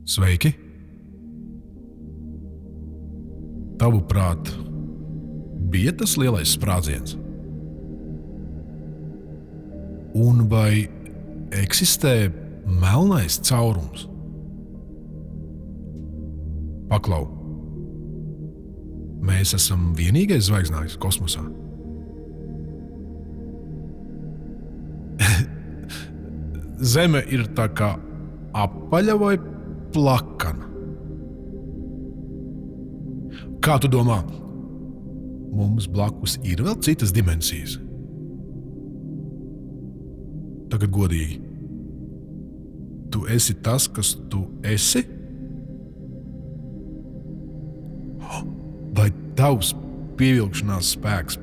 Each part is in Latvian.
Sveiki! Tavuprāt, bija tas lielais sprādziens? Un vai eksistē melnais caurums? Paklau, mēs esam vienīgais zvaigznājs kosmosā. Zeme ir tā kā apaļa vai plakana? Kā tu domā, mums blakus ir vēl citas dimensijas? Tagad godīgi. Tu esi tas, kas tu esi? Vai tavs pievilkšanās spēks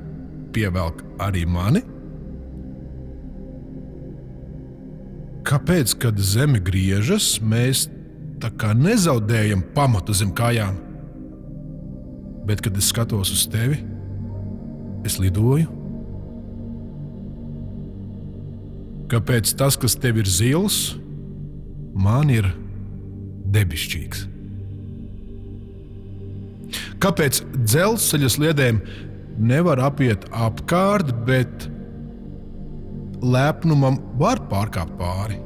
pievelk arī mani? Kāpēc, kad Zeme griežas, mēs tā kā nezaudējam pamatu zem kājām? Bet, kad es skatos uz tevi, es lidoju. Kāpēc tas, kas tev ir zils, man ir debesšķīgs? Kāpēc dzelzceļa sliedēm nevar apiet apkārt, bet lepnumam var pārkāpt pāri?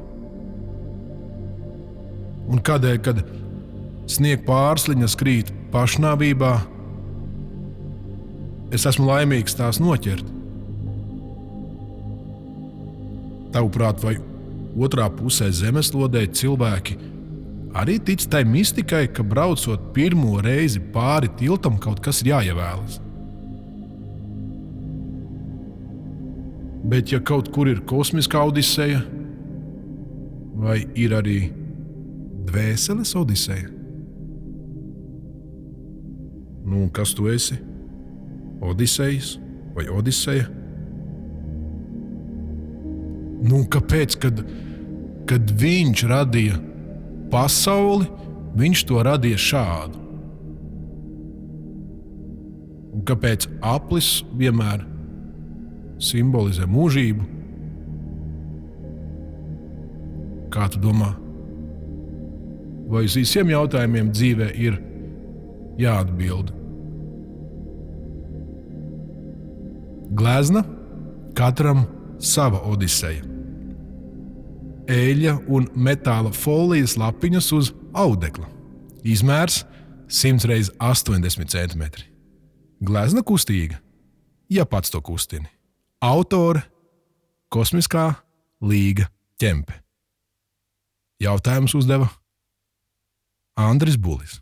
Un kādēļ, kad sniega pārsliņas krīt pašnāvībā, es esmu laimīgs tās noķert? Tavuprāt, vai otrā pusē zemeslodē cilvēki arī tic tai mistikai, ka braucot pirmo reizi pāri tiltam kaut kas ir jāievēlas? Bet ja kaut kur ir kosmiskā odiseja, vai ir arī dvēseles odiseja? Nu, kas tu esi? Odisejs vai Odiseja? Nu, kāpēc, kad viņš radīja pasauli, viņš to radīja šādu? Un kāpēc aplis vienmēr simbolizē mūžību? Kā tu domā? Vai uz visiem jautājumiem dzīvē ir jāatbild? Glezna, katram sava odiseja. Eļļa un metāla folijas lapiņas uz audekla. Izmērs 100 x 80 cm. Glezna kustīga, ja pats to kustini. Autore kosmiskā līga ķempe. Jautājumus uzdeva Andris Bulis.